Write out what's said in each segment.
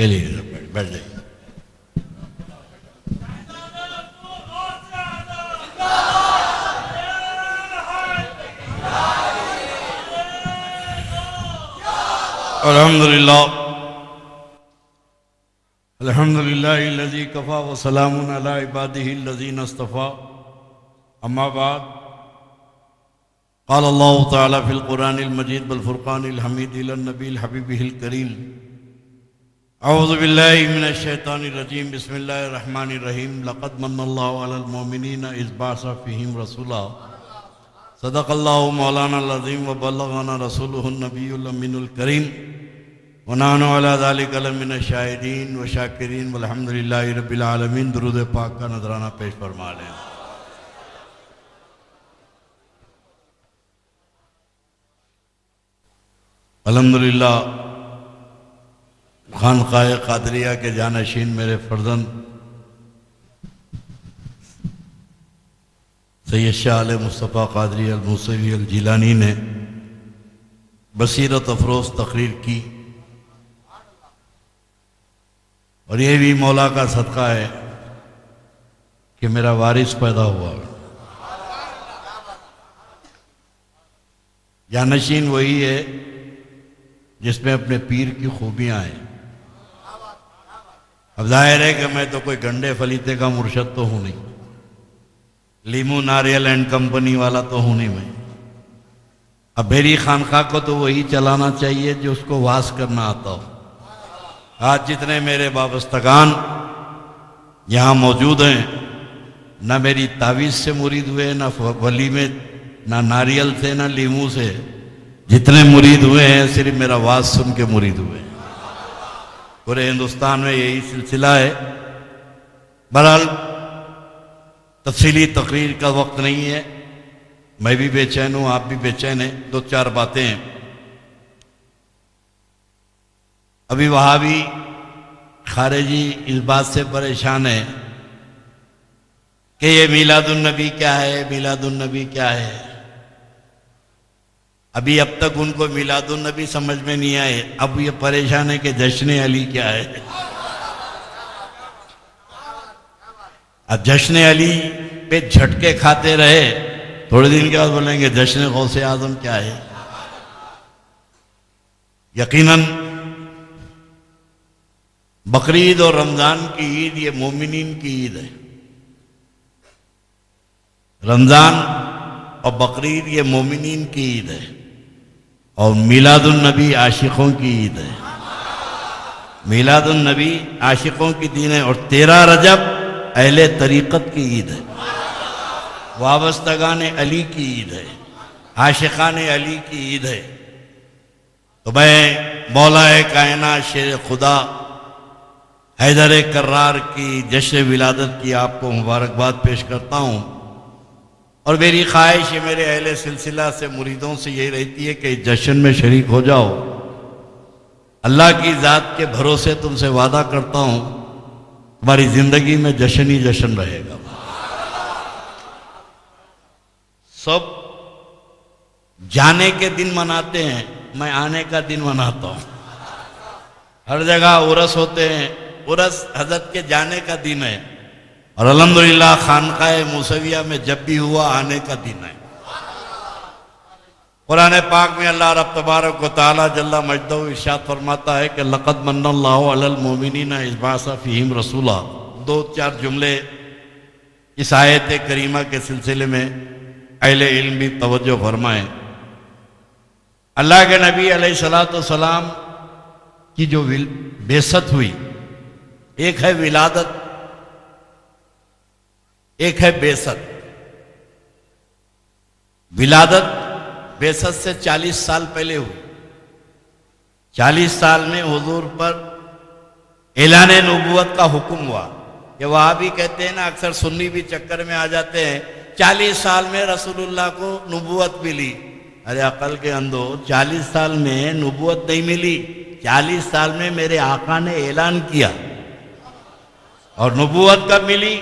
چلیے بیٹھ جائیے. الحمدللہ الذی کفا وسلام علی عبادہ الذین اصطفى. اما بعد قال اللہ تعالی فی القرآن المجید والفرقان الحمید الی النبی الحبیب الکریم. اعوذ باللہ من الشیطان الرجیم. بسم اللہ الرحمن الرحیم. لقد من اللہ علی المؤمنین اذ بعث فیہم رسولا. صدق اللہ مولانا العظیم وبلغنا رسولہ النبی الامین الکریم. ونحن علی ذلک لمن الشاہدین والشاکرین والحمدللہ رب العالمین. درود پاک کا نذرانہ پیش فرما لیں. الحمدللہ خانقاہ قادریہ کے جانشین میرے فرزند سید شاہ علیہ مصطفیٰ قادری الموسوی الجیلانی نے بصیرت افروز تقریر کی، اور یہ بھی مولا کا صدقہ ہے کہ میرا وارث پیدا ہوا. جانشین وہی ہے جس میں اپنے پیر کی خوبیاں ہیں. اب ظاہر ہے کہ میں تو کوئی گنڈے فلیتے کا مرشد تو ہوں نہیں، لیمو ناریل اینڈ کمپنی والا تو ہوں نہیں میں. اب میری خانقاہ کو تو وہی چلانا چاہیے جو اس کو واس کرنا آتا ہو. آج جتنے میرے وابستگان یہاں موجود ہیں، نہ میری تعویذ سے مرید ہوئے، نہ ولی میں، نہ ناریل سے، نہ لیمو سے. جتنے مرید ہوئے ہیں صرف میرا واز سن کے مرید ہوئے ہیں. پورے ہندوستان میں یہی سلسلہ ہے. بہرحال تفصیلی تقریر کا وقت نہیں ہے. میں بھی بے چین ہوں، آپ بھی بے چین ہیں. دو چار باتیں ہیں. ابھی وہابی خارجی اس بات سے پریشان ہے کہ یہ میلاد النبی کیا ہے، میلاد النبی کیا ہے. ابھی اب تک ان کو میلاد النبی سمجھ میں نہیں آئے. اب یہ پریشان ہے کہ جشن علی کیا ہے. اب جشن علی پہ جھٹکے کھاتے رہے، تھوڑے دن کے بعد بولیں گے جشن غوث اعظم کیا ہے. یقیناً بقرعید اور رمضان کی عید یہ مومنین کی عید ہے. رمضان اور بقرعید یہ مومنین کی عید ہے، اور میلاد النبی عاشقوں کی عید ہے. میلاد النبی عاشقوں کی دین ہے. اور 13 رجب اہل طریقت کی عید ہے، وابستگان علی کی عید ہے، عاشقان علی کی عید ہے. تو میں مولا کائنات شیر خدا حیدر کرار کی جشن ولادت کی آپ کو مبارکباد پیش کرتا ہوں. اور میری خواہش ہے میرے اہل سلسلہ سے مریدوں سے یہی رہتی ہے کہ جشن میں شریک ہو جاؤ. اللہ کی ذات کے بھروسے تم سے وعدہ کرتا ہوں تمہاری زندگی میں جشن ہی جشن رہے گا. سب جانے کے دن مناتے ہیں، میں آنے کا دن مناتا ہوں. ہر جگہ عرس ہوتے ہیں، عرس حضرت کے جانے کا دن ہے. اور الحمدللہ خانقاہ موسویہ میں جب بھی ہوا آنے کا دن ہے. قرآن پاک میں اللہ رب تبارک و تعالی جل مجدہ ارشاد فرماتا ہے کہ لقد من اللہ علی المؤمنین اذ بعث فیہم رسولا. 2-4 جملے اس آیت کریمہ کے سلسلے میں اہل علم بھی توجہ فرمائیں. اللہ کے نبی علیہ السلام کی جو بعثت ہوئی، ایک ہے ولادت، ایک ہے بعثت. ولادت بعثت سے 40 سال پہلے ہوئی. 40 سال میں حضور پر اعلان نبوت کا حکم ہوا. کہ وہاں بھی کہتے ہیں نا، اکثر سنی بھی چکر میں آ جاتے ہیں 40 سال میں رسول اللہ کو نبوت ملی. ارے عقل کے اندھو، 40 سال میں نبوت نہیں ملی. 40 سال میں میرے آقا نے اعلان کیا. اور نبوت کب ملی؟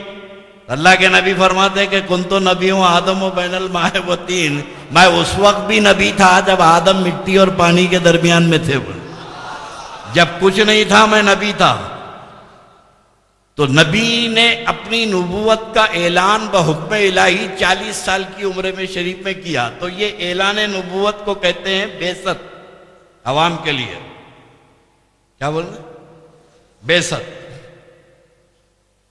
اللہ کے نبی فرماتے کہ کنتو نبیوں آدم و بین الماء و طین. میں اس وقت بھی نبی تھا جب آدم مٹی اور پانی کے درمیان میں تھے. جب کچھ نہیں تھا میں نبی تھا. تو نبی نے اپنی نبوت کا اعلان بحکم الہی 40 سال کی عمر میں شریف میں کیا. تو یہ اعلان نبوت کو کہتے ہیں بعثت. عوام کے لیے کیا بول رہے؟ بعثت.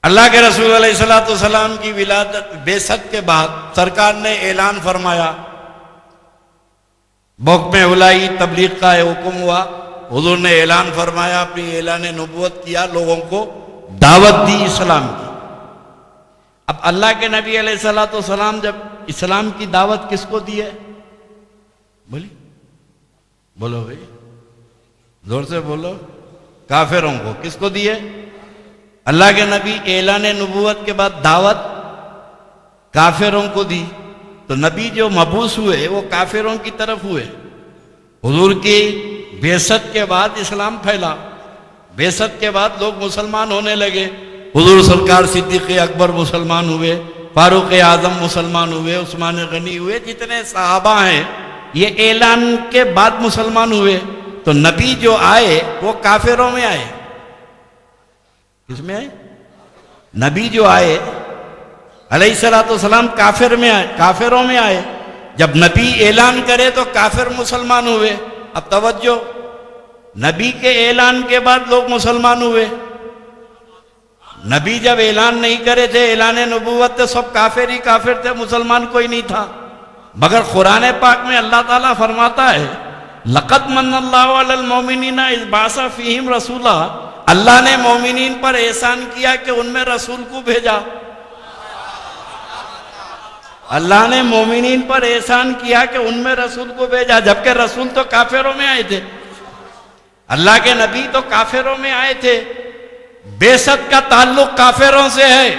اللہ کے رسول علیہ الصلوۃ والسلام کی ولادت بعثت کے بعد سرکار نے اعلان فرمایا. بحکم الہی تبلیغ کا حکم ہوا. حضور نے اعلان فرمایا، اپنی اعلان نبوت کیا، لوگوں کو دعوت دی اسلام کی. اب اللہ کے نبی علیہ الصلوۃ والسلام جب اسلام کی دعوت کس کو دی ہے؟ بولو بھائی، زور سے بولو. کافروں کو. کس کو دی ہے؟ اللہ کے نبی اعلان نبوت کے بعد دعوت کافروں کو دی. تو نبی جو مبعوث ہوئے وہ کافروں کی طرف ہوئے. حضور کی بعثت کے بعد اسلام پھیلا. بعثت کے بعد لوگ مسلمان ہونے لگے. حضور سرکار صدیق اکبر مسلمان ہوئے، فاروق اعظم مسلمان ہوئے، عثمان غنی ہوئے، جتنے صحابہ ہیں یہ اعلان کے بعد مسلمان ہوئے. تو نبی جو آئے وہ کافروں میں آئے. کس میں آئے؟ نبی جو آئے علیہ الصلوۃ والسلام کافروں میں آئے. جب نبی اعلان کرے تو کافر مسلمان ہوئے. اب توجہ، نبی کے اعلان کے بعد لوگ مسلمان ہوئے. نبی جب اعلان نہیں کرے تھے، اعلان نبوت تھے، سب کافر ہی کافر تھے، مسلمان کوئی نہیں تھا. مگر قرآن پاک میں اللہ تعالیٰ فرماتا ہے لَقَدْ مَنَّ اللَّهُ عَلَى الْمُؤْمِنِينَ إِذْ بَعَثَ فِيهِمْ رَسُولًا. اللہ نے مومنین پر احسان کیا کہ ان میں رسول کو بھیجا. اللہ نے مومنین پر احسان کیا کہ ان میں رسول کو بھیجا، جبکہ رسول تو کافروں میں آئے تھے. اللہ کے نبی تو کافروں میں آئے تھے. بعثت کا تعلق کافروں سے ہے.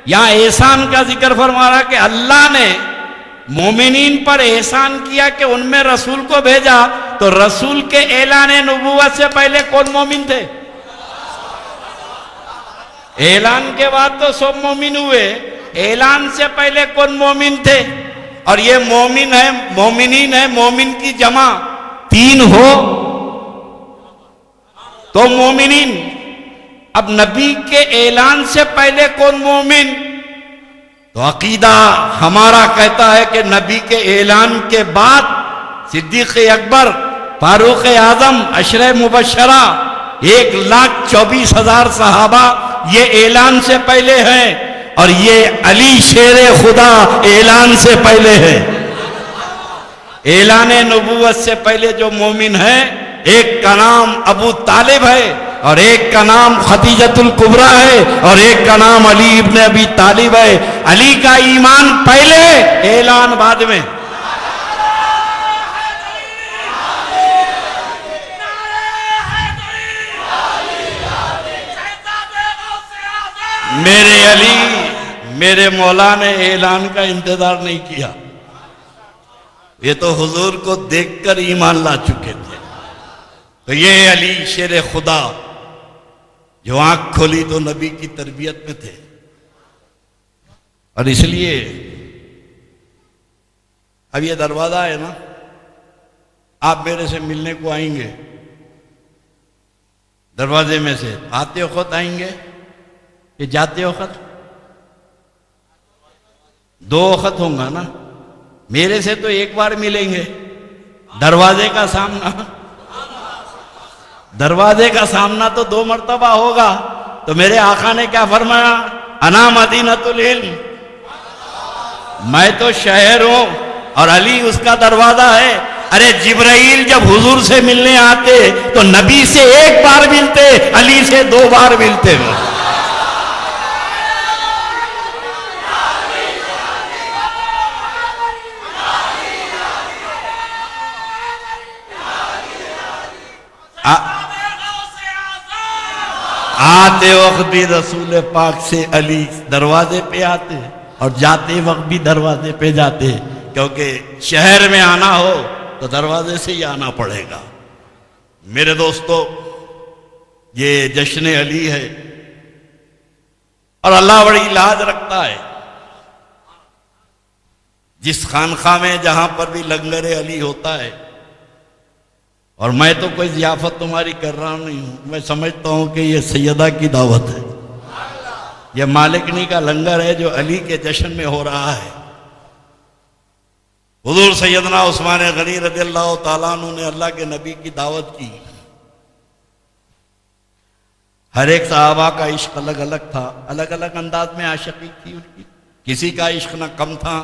یہاں احسان کا ذکر فرما رہا کہ اللہ نے مومنین پر احسان کیا کہ ان میں رسول کو بھیجا. تو رسول کے اعلان نبوت سے پہلے کون مومن تھے؟ اعلان کے بعد تو سب مومن ہوئے. اعلان سے پہلے کون مومن تھے؟ اور یہ مومن ہے، مومنین ہے، مومن کی جمع 3 ہو تو مومنین. اب نبی کے اعلان سے پہلے کون مومن؟ تو عقیدہ ہمارا کہتا ہے کہ نبی کے اعلان کے بعد صدیق اکبر، فاروق اعظم، عشرہ مبشرہ، 1,24,000 صحابہ یہ اعلان سے پہلے ہیں. اور یہ علی شیر خدا اعلان سے پہلے ہے. اعلان نبوت سے پہلے جو مومن ہے، ایک کا نام ابو طالب ہے، اور ایک کا نام خدیجۃ الکبریٰ ہے، اور ایک کا نام علی ابن ابی طالب ہے. علی کا ایمان پہلے، اعلان بعد میں. میرے علی، میرے مولا نے اعلان کا انتظار نہیں کیا. یہ تو حضور کو دیکھ کر ایمان لا چکے تھے. تو یہ علی شیر خدا جو آنکھ کھولی تو نبی کی تربیت میں تھے. اور اس لیے اب یہ دروازہ ہے نا، آپ میرے سے ملنے کو آئیں گے دروازے میں سے، آتے وقت آئیں گے کہ جاتے وقت؟ 2 وقت ہوں گا نا. میرے سے تو ایک بار ملیں گے. دروازے کا سامنا، دروازے کا سامنا تو 2 مرتبہ ہوگا. تو میرے آقا نے کیا فرمایا؟ انا مدینۃ العلم، میں تو شہر ہوں اور علی اس کا دروازہ ہے. ارے جبرائیل جب حضور سے ملنے آتے تو نبی سے 1 بار ملتے، علی سے 2 بار ملتے. آتے وقت بھی رسول پاک سے علی دروازے پہ آتے اور جاتے وقت بھی دروازے پہ جاتے، کیونکہ شہر میں آنا ہو تو دروازے سے ہی آنا پڑے گا. میرے دوستو، یہ جشن علی ہے اور اللہ بڑی لاج رکھتا ہے. جس خانقاہ میں جہاں پر بھی لنگر علی ہوتا ہے، اور میں تو کوئی ضیافت تمہاری کر رہا نہیں ہوں، میں سمجھتا ہوں کہ یہ سیدہ کی دعوت ہے، یہ مالکنی کا لنگر ہے جو علی کے جشن میں ہو رہا ہے۔ حضور سیدنا عثمان غنی رضی اللہ تعالیٰ عنہ نے اللہ کے نبی کی دعوت کی۔ ہر ایک صحابہ کا عشق الگ الگ تھا، الگ الگ انداز میں عاشقی تھی ان کی، کسی کا عشق نہ کم تھا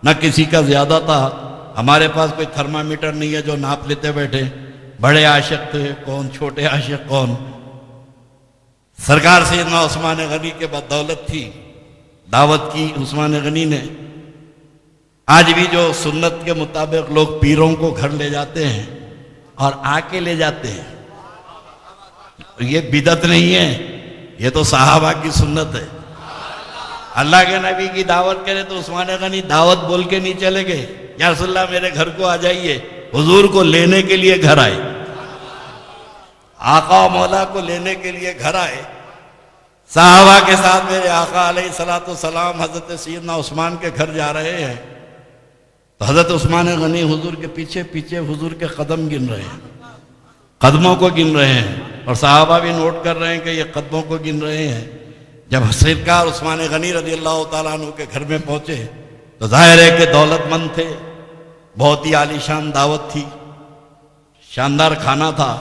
نہ کسی کا زیادہ تھا۔ ہمارے پاس کوئی تھرمامیٹر نہیں ہے جو ناپ لیتے بیٹھے، بڑے عاشق تھے کون، چھوٹے عاشق کون۔ سرکار سیدنا عثمان غنی کے بدولت تھی، دعوت کی عثمان غنی نے۔ آج بھی جو سنت کے مطابق لوگ پیروں کو گھر لے جاتے ہیں اور آ کے لے جاتے ہیں، یہ بدعت نہیں ہے، یہ تو صحابہ کی سنت ہے۔ اللہ کے نبی کی دعوت کرے تو عثمان غنی دعوت بول کے نہیں چلے گئے، یا رسول اللہ میرے گھر کو آ جائیے، حضور کو لینے کے لیے گھر آئے، آقا و مولا کو لینے کے لیے گھر آئے۔ صحابہ کے ساتھ میرے آقا علیہ السلام حضرت سیدنا عثمان کے گھر جا رہے ہیں، تو حضرت عثمان غنی حضور کے پیچھے پیچھے حضور کے قدم گن رہے ہیں، قدموں کو گن رہے ہیں، اور صحابہ بھی نوٹ کر رہے ہیں کہ یہ قدموں کو گن رہے ہیں۔ جب سرکار عثمان غنی رضی اللہ تعالیٰ عنہ کے گھر میں پہنچے تو ظاہر ہے کہ دولت مند تھے، بہت ہی عالی شان دعوت تھی، شاندار کھانا تھا۔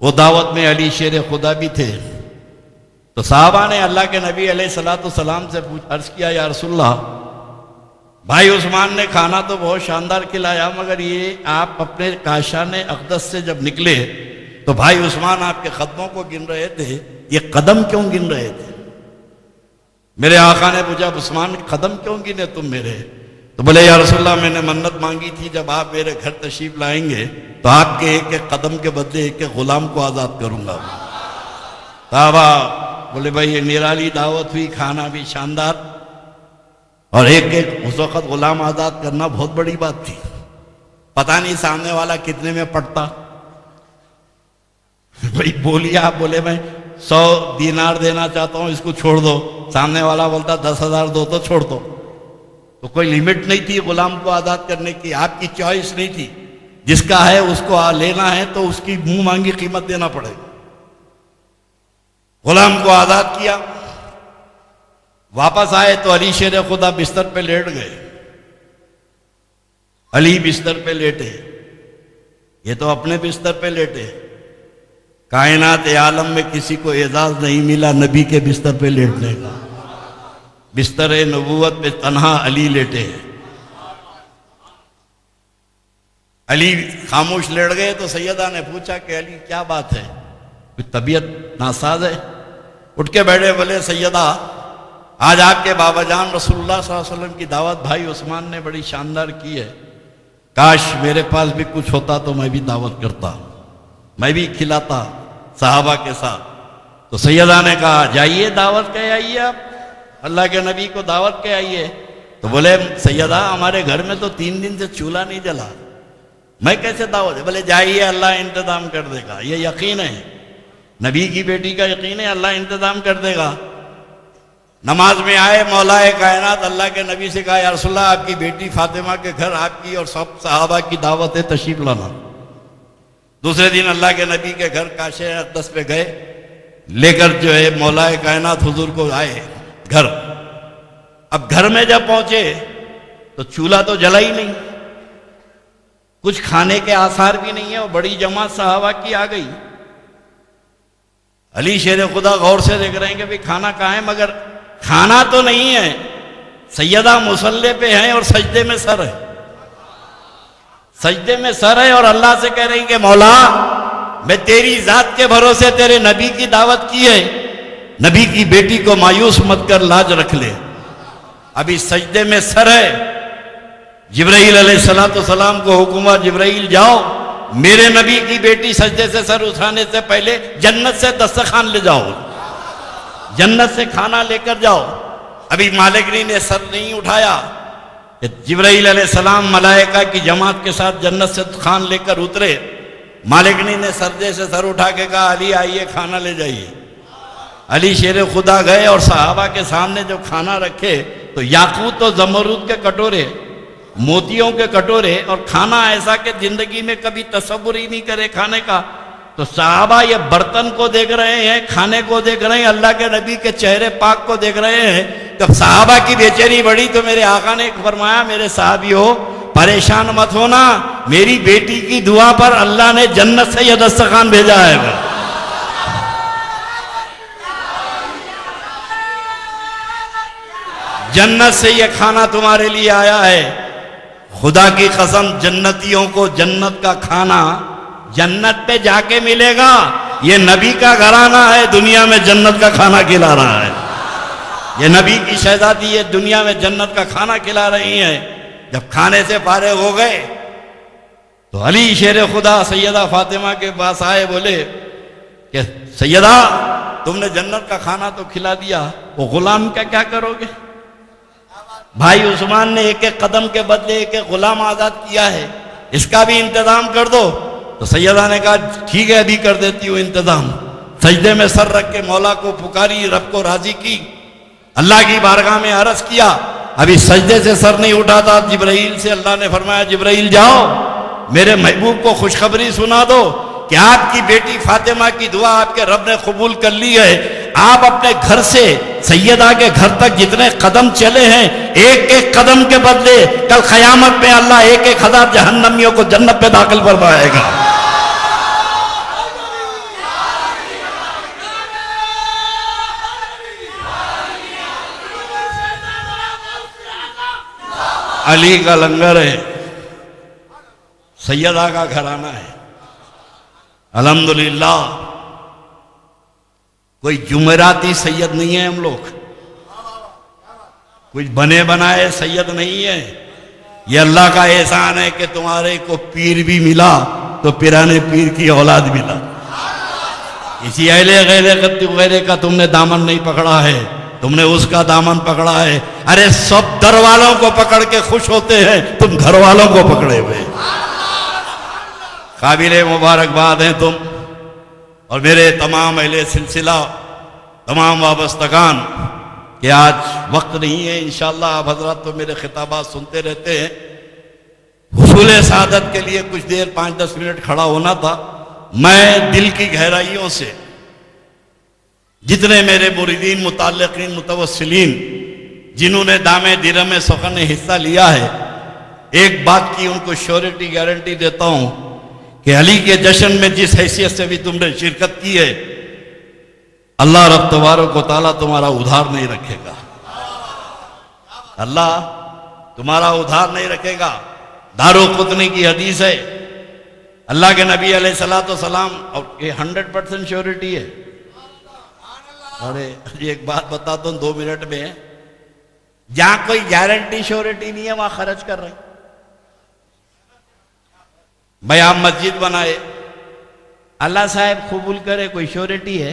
وہ دعوت میں علی شیر خدا بھی تھے۔ تو صحابہ نے اللہ کے نبی علیہ السلام سے عرض کیا، یا رسول اللہ، بھائی عثمان نے کھانا تو بہت شاندار کھلایا، مگر یہ آپ اپنے کاشان اقدس سے جب نکلے تو بھائی عثمان آپ کے قدموں کو گن رہے تھے، یہ قدم کیوں گن رہے تھے؟ میرے آقا نے پوچھا، عثمان قدم کیوں گنے تم میرے؟ تو بولے، یا رسول اللہ میں نے منت مانگی تھی جب آپ میرے گھر تشریف لائیں گے تو آپ کے ایک ایک قدم کے بدلے ایک ایک غلام کو آزاد کروں گا۔ صحابہ بولے، بھائی یہ نرالی دعوت ہوئی، کھانا بھی شاندار، اور ایک ایک اس وقت غلام آزاد کرنا بہت بڑی بات تھی۔ پتہ نہیں سامنے والا کتنے میں پڑتا۔ بھائی بولیے، آپ بولے میں 100 دینار دینا چاہتا ہوں، اس کو چھوڑ دو، سامنے والا بولتا 10,000 دو تو چھوڑ دو۔ تو کوئی لیمٹ نہیں تھی غلام کو آزاد کرنے کی، آپ کی چوائس نہیں تھی، جس کا ہے اس کو لینا ہے تو اس کی منہ مانگی قیمت دینا پڑے گا۔ غلام کو آزاد کیا، واپس آئے تو علی شیر خدا بستر پہ لیٹ گئے۔ علی بستر پہ لیٹے، یہ تو اپنے بستر پہ لیٹے، کائنات عالم میں کسی کو اعزاز نہیں ملا نبی کے بستر پہ لیٹنے کا۔ بستر نبوت پہ تنہا علی لیٹے ہیں۔ علی خاموش لیٹ گئے تو سیدہ نے پوچھا کہ علی کیا بات ہے، کوئی طبیعت ناساز ہے؟ اٹھ کے بیٹھے، بولے سیدہ آج آپ کے بابا جان رسول اللہ صلی اللہ علیہ وسلم کی دعوت بھائی عثمان نے بڑی شاندار کی ہے، کاش میرے پاس بھی کچھ ہوتا تو میں بھی دعوت کرتا، میں بھی کھلاتا صحابہ کے ساتھ۔ تو سیدہ نے کہا، جائیے دعوت کے آئیے، آپ اللہ کے نبی کو دعوت کے آئیے۔ تو بولے سیدہ ہمارے گھر میں تو 3 دن سے چولہا نہیں جلا، میں کیسے دعوت ہے؟ بولے جائیے اللہ انتظام کر دے گا، یہ یقین ہے، نبی کی بیٹی کا یقین ہے، اللہ انتظام کر دے گا۔ نماز میں آئے، مولا کائنات اللہ کے نبی سے کہا، یا رسول اللہ آپ کی بیٹی فاطمہ کے گھر آپ کی اور سب صحابہ کی دعوت ہے، تشریف لانا۔ دوسرے دن اللہ کے نبی کے گھر کاشے اقدس پہ گئے، لے کر جو ہے مولا کائنات حضور کو آئے گھر۔ اب گھر میں جب پہنچے تو چولہا تو جلا ہی نہیں، کچھ کھانے کے آثار بھی نہیں ہے، اور بڑی جماعت صحابہ کی آ گئی۔ علی شیر خدا غور سے دیکھ رہے ہیں کہ بھی کھانا کہاں ہے، مگر کھانا تو نہیں ہے۔ سیدہ مصلی پہ ہیں اور سجدے میں سر ہے، سجدے میں سر ہے، اور اللہ سے کہہ رہی ہیں کہ مولا میں تیری ذات کے بھروسے تیرے نبی کی دعوت کی ہے، نبی کی بیٹی کو مایوس مت کر، لاج رکھ لے۔ ابھی سجدے میں سر ہے۔ جبرائیل علیہ السلام کو حکم ہوا، جبرائیل جاؤ میرے نبی کی بیٹی سجدے سے سر اٹھانے سے پہلے جنت سے دسترخوان لے جاؤ، جنت سے کھانا لے کر جاؤ۔ ابھی مالکنی نے سر نہیں اٹھایا کہ جبرائیل علیہ السلام ملائکہ کی جماعت کے ساتھ جنت سے کھان لے کر اترے۔ مالکنی نے سجدے سے سر اٹھا کے کہا، علی آئیے کھانا لے جائیے۔ علی شیر خدا گئے اور صحابہ کے سامنے جب کھانا رکھے تو یاقوت و زمرد کے کٹورے، موتیوں کے کٹورے اور کھانا ایسا کہ زندگی میں کبھی تصور ہی نہیں کرے کھانے کا. تو صحابہ یہ برتن کو دیکھ رہے ہیں, کھانے کو دیکھ رہے ہیں, اللہ کے نبی کے چہرے پاک کو دیکھ رہے ہیں. جب صحابہ کی بے چینی بڑھی تو میرے آقا نے فرمایا, میرے صحابیو پریشان مت ہونا, میری بیٹی کی دعا پر اللہ نے جنت سے یہ دسترخوان بھیجا ہے. جنت سے یہ کھانا تمہارے لیے آیا ہے. خدا کی قسم جنتیوں کو جنت کا کھانا جنت پہ جا کے ملے گا. یہ نبی کا گھرانہ ہے, دنیا میں جنت کا کھانا کھلا رہا ہے. یہ نبی کی شہزادی ہے, دنیا میں جنت کا کھانا کھلا رہی ہیں. جب کھانے سے فارغ ہو گئے تو علی شیر خدا سیدہ فاطمہ کے پاس آئے, بولے کہ سیدہ تم نے جنت کا کھانا تو کھلا دیا, وہ غلام کا کیا کرو گے؟ بھائی عثمان نے ایک ایک قدم کے بدلے ایک ایک غلام آزاد کیا ہے, اس کا بھی انتظام کر دو. تو سیدہ نے کہا ٹھیک ہے ابھی کر دیتی ہوں انتظام. سجدے میں سر رکھ کے مولا کو پکاری, رب کو راضی کی, اللہ کی بارگاہ میں عرض کیا. ابھی سجدے سے سر نہیں اٹھاتا, جبرائیل سے اللہ نے فرمایا جبرائیل جاؤ میرے محبوب کو خوشخبری سنا دو کہ آپ کی بیٹی فاطمہ کی دعا آپ کے رب نے قبول کر لی ہے. آپ اپنے گھر سے سیدہ کے گھر تک جتنے قدم چلے ہیں, ایک ایک قدم کے بدلے کل قیامت میں اللہ 1,000 جہنمیوں کو جنت پہ داخل فرمائے گا. علی کا لنگر ہے, سیدہ کا گھرانہ ہے. الحمدللہ کوئی جمعراتی سید نہیں ہے ہم لوگ, کچھ بنے بنائے سید نہیں ہے. یہ اللہ کا احسان ہے کہ تمہارے کو پیر بھی ملا تو پیرانے پیر کی اولاد ملا. کسی اہل غیرے کا تم نے دامن نہیں پکڑا ہے, تم نے اس کا دامن پکڑا ہے. ارے سب در والوں کو پکڑ کے خوش ہوتے ہیں, تم گھر والوں کو پکڑے ہوئے. قابل مبارکباد ہیں تم اور میرے تمام اہل سلسلہ, تمام وابستگان, کہ آج وقت نہیں ہے. انشاءاللہ آپ حضرات تو میرے خطابات سنتے رہتے ہیں. حصول سعادت کے لیے کچھ دیر 5-10 منٹ کھڑا ہونا تھا. میں دل کی گہرائیوں سے جتنے میرے مریدین, متعلقین, متوسلین جنہوں نے دام درہم سخن نے حصہ لیا ہے, ایک بات کی ان کو شیورٹی گارنٹی دیتا ہوں کہ علی کے جشن میں جس حیثیت سے بھی تم نے شرکت کی ہے, اللہ رب تبارک و تعالیٰ تمہارا ادھار نہیں رکھے گا. اللہ تمہارا ادھار نہیں رکھے گا. دارقطنی کی حدیث ہے, اللہ کے نبی علیہ الصلوۃ والسلام, اور یہ 100% شیورٹی ہے. ارے ایک بات بتاتا ہوں 2 منٹ میں, جہاں کوئی گارنٹی شیورٹی نہیں ہے وہاں خرچ کر رہے ہیں. بھائی آپ مسجد بنائے, اللہ صاحب قبول کرے, کوئی شیورٹی ہے؟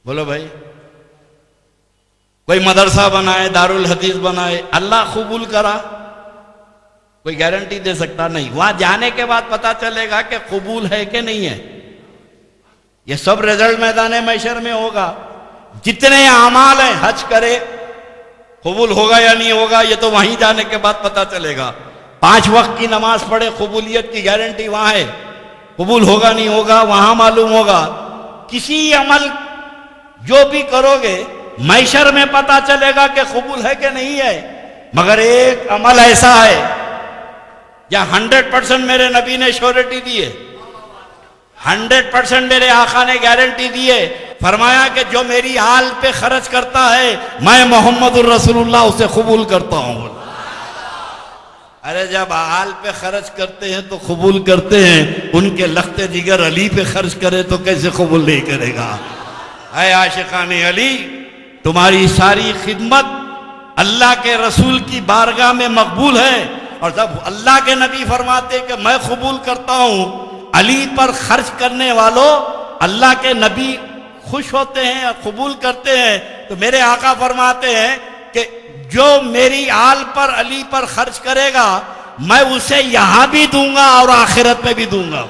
بولو بھائی. کوئی مدرسہ بنائے, دارالحدیث بنائے, اللہ قبول کرا, کوئی گارنٹی دے سکتا نہیں. وہاں جانے کے بعد پتا چلے گا کہ قبول ہے کہ نہیں ہے. یہ سب رزلٹ میدان محشر میں ہوگا. جتنے اعمال ہیں, حج کرے قبول ہوگا یا نہیں ہوگا یہ تو وہیں جانے کے بعد پتا چلے گا. 5 وقت کی نماز پڑھے, قبولیت کی گارنٹی وہاں ہے, قبول ہوگا نہیں ہوگا وہاں معلوم ہوگا. کسی عمل جو بھی کرو گے محشر میں پتا چلے گا کہ قبول ہے کہ نہیں ہے. مگر ایک عمل ایسا ہے جہاں 100% میرے نبی نے شیورٹی دی ہے, 100% میرے آقا نے گارنٹی دی ہے. فرمایا کہ جو میری آل پہ خرچ کرتا ہے میں محمد الرسول اللہ اسے قبول کرتا ہوں. ارے جب آل پہ خرچ کرتے ہیں تو قبول کرتے ہیں, ان کے لخت جگر علی پہ خرچ کرے تو کیسے قبول نہیں کرے گا. اے عاشقان علی, تمہاری ساری خدمت اللہ کے رسول کی بارگاہ میں مقبول ہے. اور جب اللہ کے نبی فرماتے کہ میں قبول کرتا ہوں, علی پر خرچ کرنے والوں اللہ کے نبی خوش ہوتے ہیں اور قبول کرتے ہیں. تو میرے آقا فرماتے ہیں کہ جو میری آل پر علی پر خرچ کرے گا میں اسے یہاں بھی دوں گا اور آخرت میں بھی دوں گا.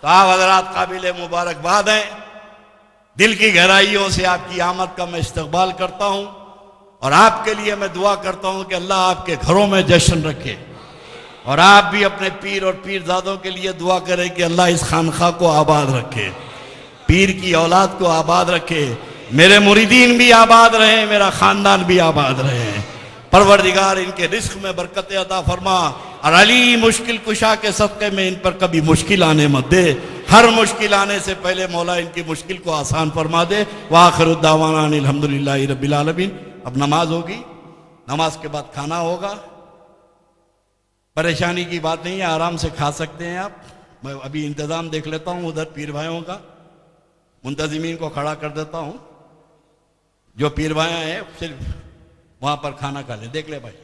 تو آپ حضرات قابل مبارکباد ہیں. دل کی گہرائیوں سے آپ کی آمد کا میں استقبال کرتا ہوں. اور آپ کے لیے میں دعا کرتا ہوں کہ اللہ آپ کے گھروں میں جشن رکھے، اور آپ بھی اپنے پیر اور پیرزادوں کے لیے دعا کریں کہ اللہ اس خانقاہ کو آباد رکھے، پیر کی اولاد کو آباد رکھے، میرے مریدین بھی آباد رہیں، میرا خاندان بھی آباد رہے۔ پروردگار ان کے رزق میں برکت عطا فرما، اور علی مشکل کشا کے صدقے میں ان پر کبھی مشکل آنے مت دے، ہر مشکل آنے سے پہلے مولا ان کی مشکل کو آسان فرما دے۔ وآخر الدعوانا ان الحمدللہ رب العالمین۔ اب نماز ہوگی، نماز کے بعد کھانا ہوگا، پریشانی کی بات نہیں ہے، آرام سے کھا سکتے ہیں آپ۔ میں ابھی انتظام دیکھ لیتا ہوں ادھر پیر بھائیوں کا، منتظمین کو کھڑا کر دیتا ہوں، جو پیر بھائیاں ہیں صرف وہاں پر کھانا کھا لیں، دیکھ لے بھائی۔